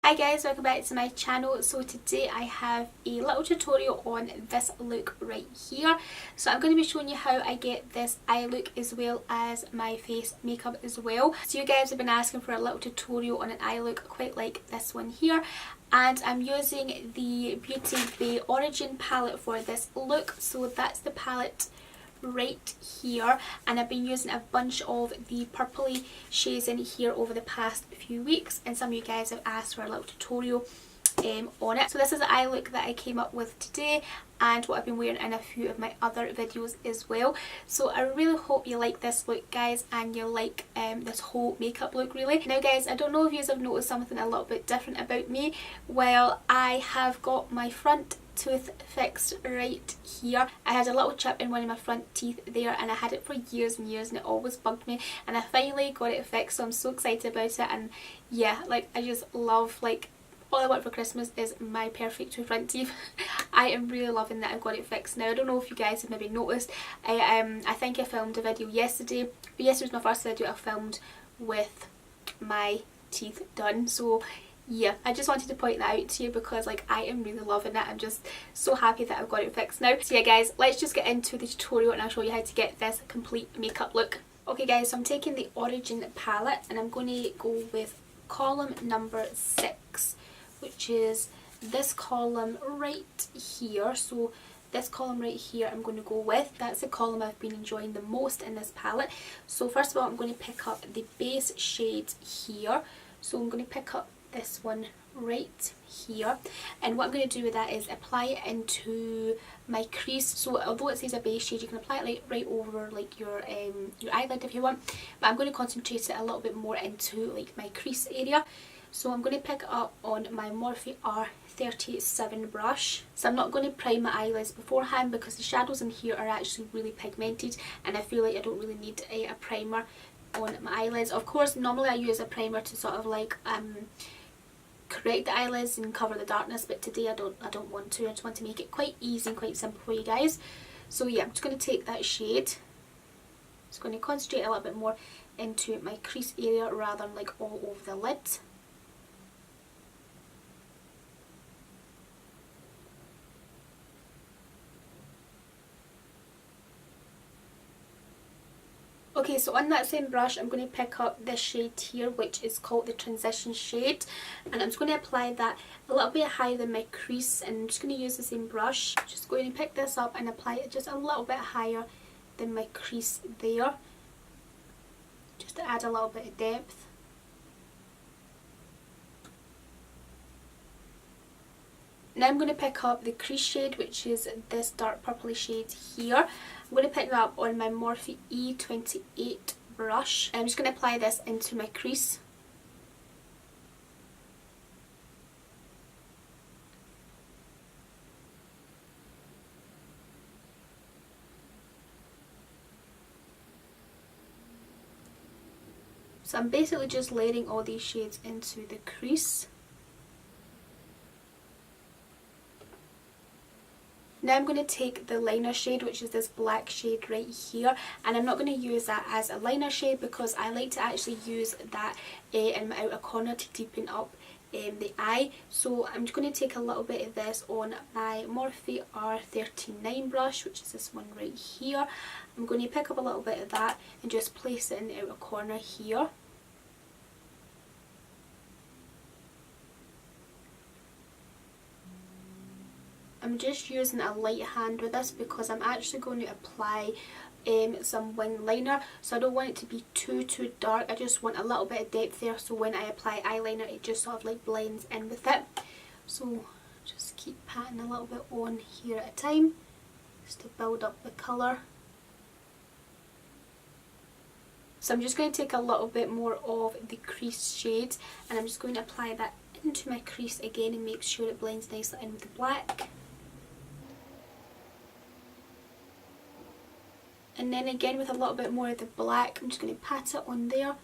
Hi guys, welcome back to my channel. So today I have a little tutorial on this look right here. So I'm going to be showing you how I get this eye look as well as my face makeup as well. So you guys have been asking for a little tutorial on an eye look quite like this one here. And I'm using the Beauty Bay Origin palette for this look. So that's the palette right here, and I've been using a bunch of the purpley shades in here over the past few weeks, and some of you guys have asked for a little tutorial on it. So this is the eye look that I came up with today and what I've been wearing in a few of my other videos as well. So I really hope you like this look guys, and you like this whole makeup look really. Now guys, I don't know if you have noticed something a little bit different about me. Well, I have got my front tooth fixed right here. I had a little chip in one of my front teeth there, and I had it for years and years and it always bugged me, and I finally got it fixed, so I'm so excited about it. And yeah, like I just love, like, all I want for Christmas is my perfect two front teeth. I am really loving that I've got it fixed now. I don't know if you guys have maybe noticed, I think I filmed a video yesterday, but yesterday was my first video I filmed with my teeth done. So yeah, I just wanted to point that out to you because like I am really loving it. I'm just so happy that I've got it fixed now. So yeah guys, let's just get into the tutorial and I'll show you how to get this complete makeup look. Okay guys, so I'm taking the Origin palette and I'm going to go with column number 6, which is this column right here. So this column right here I'm going to go with. That's the column I've been enjoying the most in this palette. So first of all, I'm going to pick up the base shade here. So I'm going to pick up this one right here, and what I'm going to do with that is apply it into my crease. So although it says a base shade, you can apply it like right over like your eyelid if you want, but I'm going to concentrate it a little bit more into like my crease area. So I'm going to pick it up on my Morphe R37 brush. So I'm not going to prime my eyelids beforehand because the shadows in here are actually really pigmented, and I feel like I don't really need a primer on my eyelids. Of course, normally I use a primer to sort of like correct the eyelids and cover the darkness, but today I don't want to. I just want to make it quite easy and quite simple for you guys. So yeah, I'm just going to take that shade. Just going to concentrate a little bit more into my crease area rather than like all over the lid. Okay, so on that same brush I'm going to pick up this shade here, which is called the Transition shade, and I'm just going to apply that a little bit higher than my crease, and I'm just going to use the same brush. Just going to pick this up and apply it just a little bit higher than my crease there, just to add a little bit of depth. Now I'm going to pick up the crease shade, which is this dark purpley shade here. I'm going to pick that up on my Morphe E28 brush. I'm just going to apply this into my crease. So I'm basically just layering all these shades into the crease. Now I'm going to take the liner shade, which is this black shade right here, and I'm not going to use that as a liner shade because I like to actually use that in my outer corner to deepen up the eye. So I'm just going to take a little bit of this on my Morphe R39 brush, which is this one right here. I'm going to pick up a little bit of that and just place it in the outer corner here. I'm just using a light hand with this because I'm actually going to apply some wing liner, so I don't want it to be too dark. I just want a little bit of depth there, so when I apply eyeliner it just sort of like blends in with it. So just keep patting a little bit on here at a time just to build up the colour. So I'm just going to take a little bit more of the crease shade and I'm just going to apply that into my crease again and make sure it blends nicely in with the black. And then again with a little bit more of the black, I'm just going to pat it on there.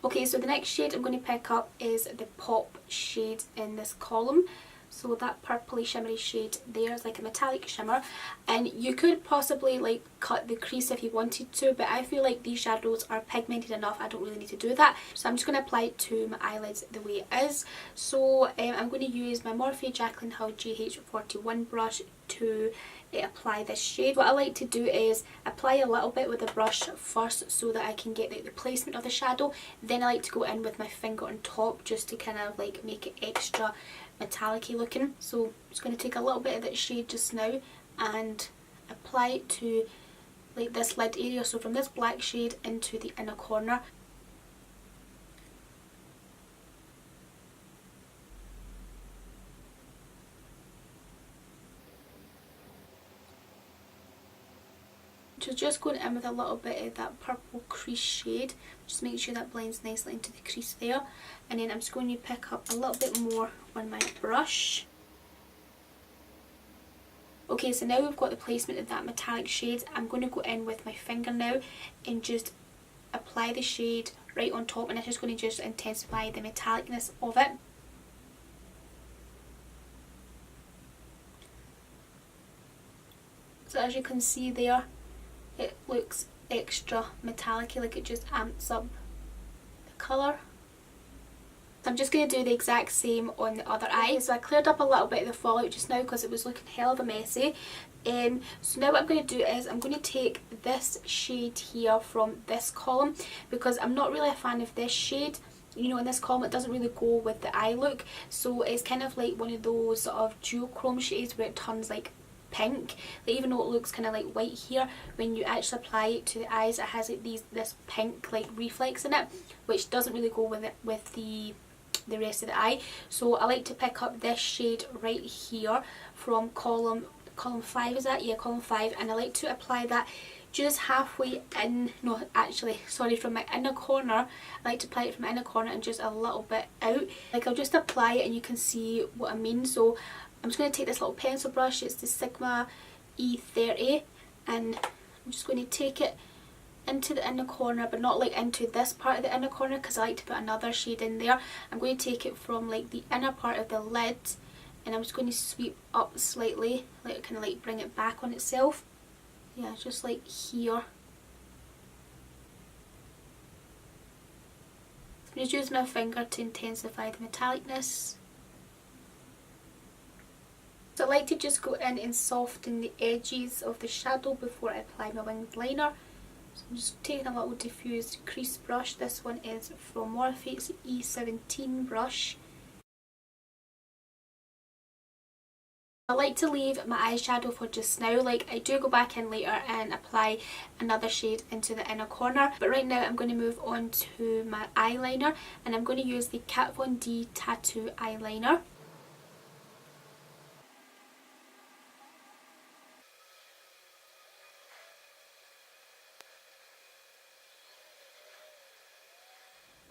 Okay, so the next shade I'm going to pick up is the Pop shade in this column. So that purpley shimmery shade there is like a metallic shimmer, and you could possibly like cut the crease if you wanted to, but I feel like these shadows are pigmented enough, I don't really need to do that. So I'm just going to apply it to my eyelids the way it is. So I'm going to use my Morphe Jaclyn Hill GH41 brush to apply this shade. What I like to do is apply a little bit with the brush first so that I can get the placement of the shadow. Then I like to go in with my finger on top just to kind of like make it extra metallic-y looking. So I'm just going to take a little bit of that shade just now and apply it to like this lid area, so from this black shade into the inner corner. So just going in with a little bit of that purple crease shade, just make sure that blends nicely into the crease there, and then I'm just going to pick up a little bit more on my brush. Okay, so now we've got the placement of that metallic shade. I'm going to go in with my finger now and just apply the shade right on top, and it's just going to just intensify the metallicness of it. So as you can see there, it looks extra metallic-y, like it just amps up the colour. So I'm just going to do the exact same on the other eye. So I cleared up a little bit of the fallout just now because it was looking hell of a messy. So now what I'm going to do is I'm going to take this shade here from this column, because I'm not really a fan of this shade. You know, in this column it doesn't really go with the eye look, so it's kind of like one of those sort of duochrome shades where it turns like pink. Like, even though it looks kind of like white here, when you actually apply it to the eyes it has like this pink like reflex in it, which doesn't really go with it with the rest of the eye. So I like to pick up this shade right here from column 5, is that? Yeah, column 5, and I like to apply that just halfway in, no actually, sorry, from my inner corner. I like to apply it from my inner corner and just a little bit out. Like, I'll just apply it and you can see what I mean. So I'm just going to take this little pencil brush, it's the Sigma E30, and I'm just going to take it into the inner corner, but not like into this part of the inner corner because I like to put another shade in there. I'm going to take it from like the inner part of the lid, and I'm just going to sweep up slightly, like kind of like bring it back on itself. Yeah, just like here. I'm just using my finger to intensify the metallicness. So I like to just go in and soften the edges of the shadow before I apply my winged liner. So I'm just taking a little diffused crease brush. This one is from Morphe, it's the E17 brush. I like to leave my eyeshadow for just now. Like, I do go back in later and apply another shade into the inner corner, but right now I'm going to move on to my eyeliner, and I'm going to use the Kat Von D Tattoo eyeliner.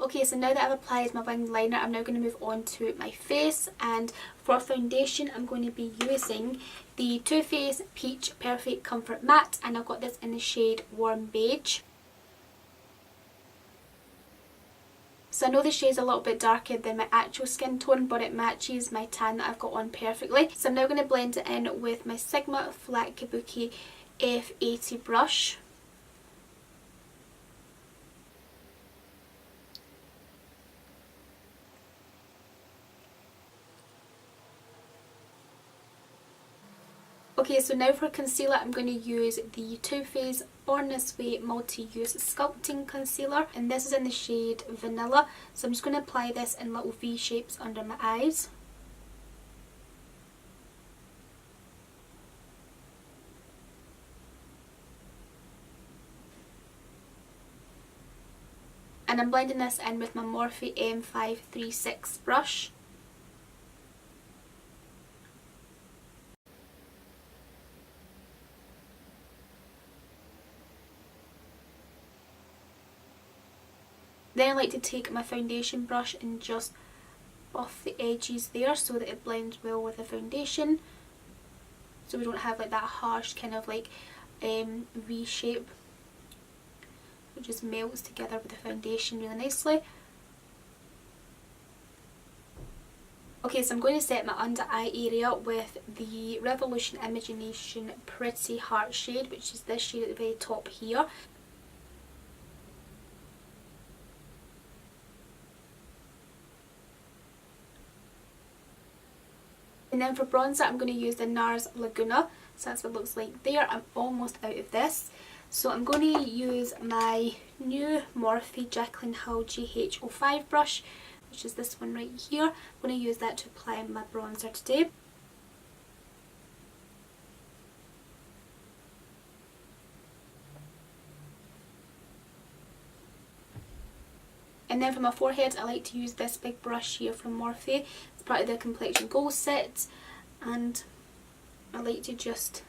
Okay, so now that I've applied my winged liner, I'm now going to move on to my face, and for foundation I'm going to be using the Too Faced Peach Perfect Comfort Matte, and I've got this in the shade Warm Beige. So I know the shade's a little bit darker than my actual skin tone, but it matches my tan that I've got on perfectly. So I'm now going to blend it in with my Sigma Flat Kabuki F80 brush. Okay, so now for concealer, I'm going to use the Too Faced Born This Way Multi-Use Sculpting Concealer, and this is in the shade Vanilla. So I'm just going to apply this in little V shapes under my eyes. And I'm blending this in with my Morphe M536 brush. Then I like to take my foundation brush and just buff the edges there so that it blends well with the foundation, so we don't have like that harsh kind of like V shape. It just melts together with the foundation really nicely. Okay, so I'm going to set my under eye area with the Revolution Imagination Pretty Heart shade, which is this shade at the very top here. And then for bronzer, I'm going to use the NARS Laguna. So that's what it looks like there. I'm almost out of this. So I'm going to use my new Morphe Jaclyn Hill GH05 brush, which is this one right here. I'm going to use that to apply my bronzer today. And then for my forehead, I like to use this big brush here from Morphe. It's part of the Complexion Gold set, and I like to just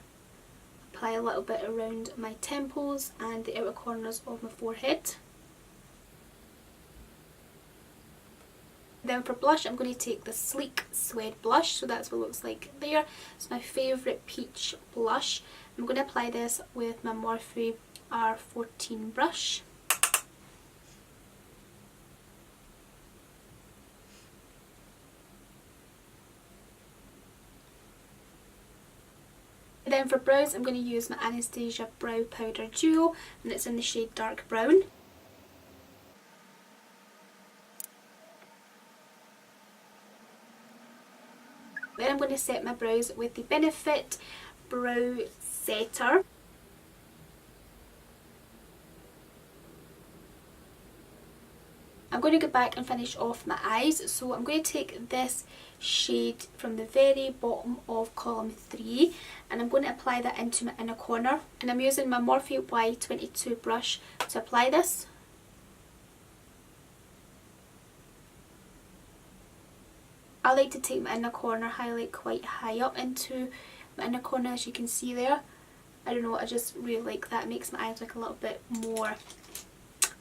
apply a little bit around my temples and the outer corners of my forehead. Then for blush, I'm going to take the Sleek Suede blush, so that's what it looks like there. It's my favourite peach blush. I'm going to apply this with my Morphe R14 brush. Then for brows, I'm going to use my Anastasia Brow Powder Duo, and it's in the shade Dark Brown. Then I'm going to set my brows with the Benefit Brow Setter. I'm going to go back and finish off my eyes, so I'm going to take this shade from the very bottom of column 3 and I'm going to apply that into my inner corner, and I'm using my Morphe Y22 brush to apply this. I like to take my inner corner highlight quite high up into my inner corner, as you can see there. I don't know, I just really like that. It makes my eyes look a little bit more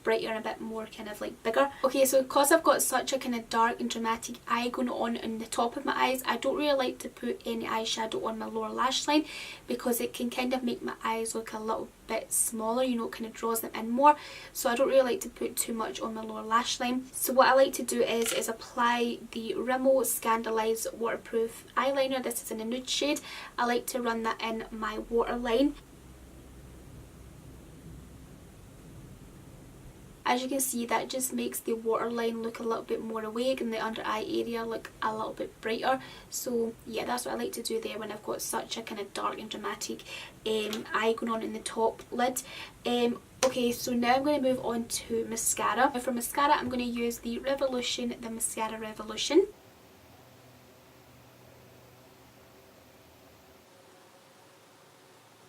brighter and a bit more kind of like bigger. Okay, so because I've got such a kind of dark and dramatic eye going on in the top of my eyes, I don't really like to put any eyeshadow on my lower lash line because it can kind of make my eyes look a little bit smaller, you know, it kind of draws them in more. So I don't really like to put too much on my lower lash line. So what I like to do is apply the Rimmel Scandalise Waterproof Eyeliner. This is in a nude shade. I like to run that in my waterline. As you can see, that just makes the waterline look a little bit more awake and the under eye area look a little bit brighter. So yeah, that's what I like to do there when I've got such a kind of dark and dramatic eye going on in the top lid. Okay, so now I'm going to move on to mascara. Now for mascara, I'm going to use the Mascara Revolution.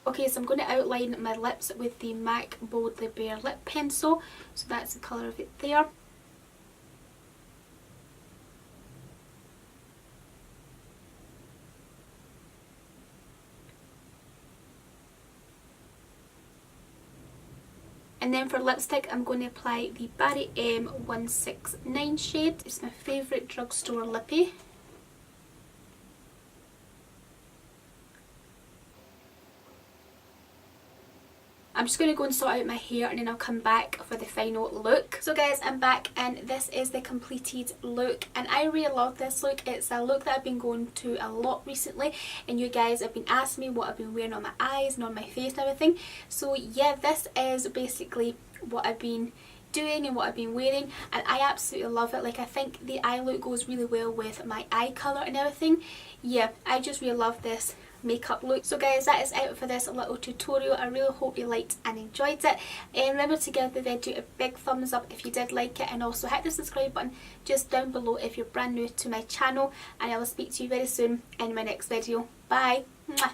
Okay, so I'm going to outline my lips with the MAC Boldly Bare Lip Pencil. So that's the colour of it there. And then for lipstick, I'm going to apply the Barry M169 shade. It's my favourite drugstore lippy. I'm just going to go and sort out my hair and then I'll come back for the final look. So guys, I'm back and this is the completed look, and I really love this look. It's a look that I've been going to a lot recently and you guys have been asking me what I've been wearing on my eyes and on my face and everything. So yeah, this is basically what I've been doing and what I've been wearing, and I absolutely love it. Like, I think the eye look goes really well with my eye colour and everything. Yeah, I just really love this makeup look. So guys, that is it for this little tutorial. I really hope you liked and enjoyed it, and remember to give the video a big thumbs up if you did like it, and also hit the subscribe button just down below if you're brand new to my channel, and I will speak to you very soon in my next video. Bye! Mwah.